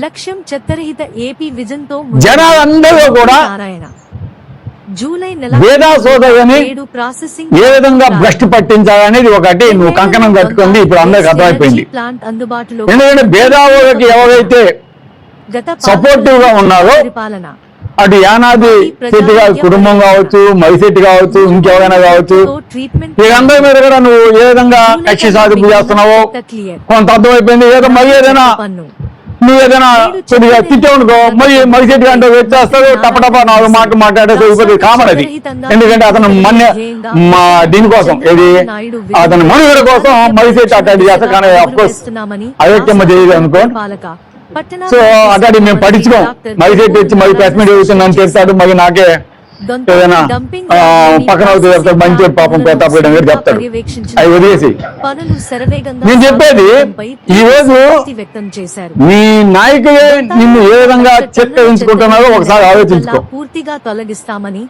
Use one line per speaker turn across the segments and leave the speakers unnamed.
లక్ష్యం చెత్తరహిత AP vision తో
జనాలందరూ కూడా
జూలై
వేదా సోదరిని ఏ విధంగా భ్రష్టు పట్టించాలనేది ఒకటి నువ్వు కంకణం కట్టుకుంది ఇప్పుడు అందరికి అర్థమైపోయింది. ఎందుకంటే భేదావులకి ఎవరైతే సపోర్టివ్ గా ఉన్నారో అటు యానాది శెట్టి గారి కుటుంబం కావచ్చు, మైశెట్టి కావచ్చు, ఇంకెవరైనా కావచ్చు, వీళ్ళందరి మీద కూడా నువ్వు ఏ విధంగా కక్షి సాధింపు చేస్తున్నావో కొంత అర్థమైపోయింది. ఏదో మరి ఏదైనా నువ్వు ఏదైనా కొద్దిగా తిట్టావునుకో మరి మైశెట్టి అంటే వచ్చేస్తాడు, టపటప 4 మాటలు మాట్లాడేది ఇప్పుడు కామన్ అది. ఎందుకంటే అతను మా దీనికోసం ఏది అతని మనుగడ కోసం మైశెట్టి అటాక్ చేస్తా, కానీ అఫ్కోర్స్ అయోగ్యమ్మ చేయదు అనుకో. సో అటాడి మేము పట్టించుకోం. మైశెట్టి వచ్చి మరి ప్రెస్ మీట్ అవుతుందని చెప్తాడు, మరి నాకే ఏదైనా పక్కన అవుతుంది మంచి పాపం ప్రతాపం గారు చెప్తాడు. అవి వదిలేసి నేను చెప్పేది ఈ రోజు మీ నాయకులే నిన్ను ఏ విధంగా చిత్తరించుకుంటున్నారో ఒకసారి ఆలోచించుకో.
పూర్తిగా తొలగిస్తామని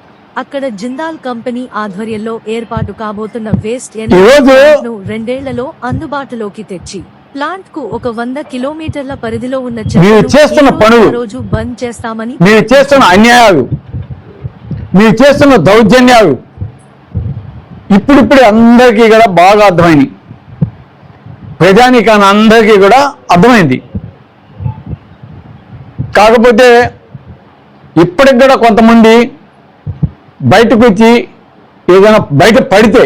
అక్కడ జిందాల్ కంపెనీ ఆధ్వర్యంలో ఏర్పాటు కాబోతున్న వేస్ట్ ను 2 ఏళ్లలో అందుబాటులోకి తెచ్చి ప్లాంట్ కు ఒక 100 కిలోమీటర్ల పరిధిలో ఉన్న
చేస్తున్న పనులు
రోజు బంద్ చేస్తామని,
మీరు చేస్తున్న అన్యాయాలు, మీరు చేస్తున్న దౌర్జన్యాలు ఇప్పుడిప్పుడే అందరికీ కూడా బాగా అర్థమైంది. ప్రజానీకాన్ని అందరికీ కూడా అర్థమైంది. కాకపోతే ఇప్పటికి కూడా కొంతమంది బయటకు వచ్చి ఏదైనా బయట పడితే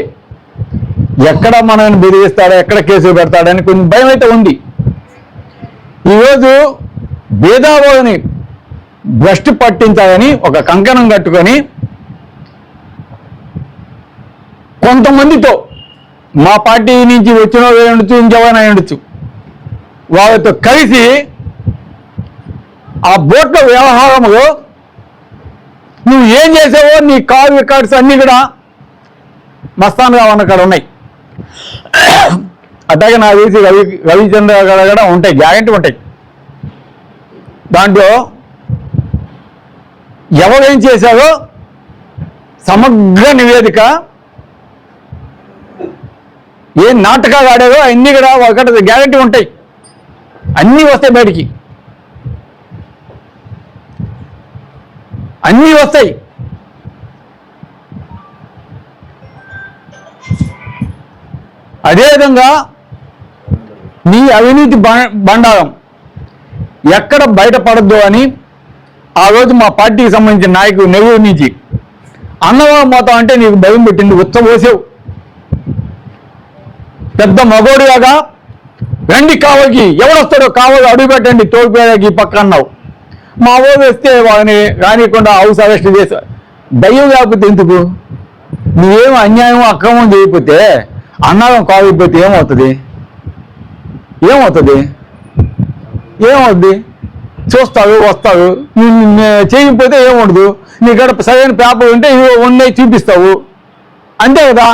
ఎక్కడ మనల్ని బెదిరిస్తాడో, ఎక్కడ కేసులు పెడతాడని కొంచెం భయం అయితే ఉంది. ఈరోజు భేదాభావాన్ని భ్రష్టు పట్టించాలని ఒక కంకణం కట్టుకొని కొంతమందితో మా పార్టీ నుంచి వచ్చిన ఉండొచ్చు, ఇంకెవరైనా ఉండొచ్చు, వాళ్ళతో కలిసి ఆ బోట్ల వ్యవహారంలో నువ్వు ఏం చేసావో నీ కాల్ రికార్డ్స్ అన్నీ కూడా మస్తాన్గా ఉన్న కాడ ఉన్నాయి. అట్లాగే నాకు తెలిసి రవిచంద్ర గారు కూడా ఉంటాయి, గ్యారెంటీ ఉంటాయి. దాంట్లో ఎవరేం చేశారో సమగ్ర నివేదిక, ఏ నాటకాలు ఆడారో అన్నీ కూడా ఒకటి గ్యారెంటీ ఉంటాయి. అన్నీ వస్తాయి బయటికి, అన్నీ వస్తాయి. అదేవిధంగా నీ అవినీతి బండారం ఎక్కడ బయటపడద్దు అని ఆ రోజు మా పార్టీకి సంబంధించిన నాయకుడు నెల్లూరు నుంచి అన్నవరం పోతాం అంటే నీకు భయం పెట్టింది, ఉచ్చబోసావు. పెద్ద మగోడిలాగా రండి కావలికి, ఎవడొస్తాడో కావాలి అడుగు పెట్టండి తోడుపేదకి పక్క అన్నావు. మా ఊరు వస్తే వాళ్ళని రానియకుండా హౌస్ అరెస్ట్ చేశారు. దయ్యం కాకపోతే ఎందుకు? నువ్వేం అన్యాయం అక్రమం చేయకపోతే అన్నవరం కావలిపోతే ఏమవుతుంది? చూస్తావు, వస్తావు. చేయకపోతే ఏముండదు. నీ గడప సరైన పేపర్ ఉంటే ఇవి ఉన్నాయి చూపిస్తావు, అంతే కదా.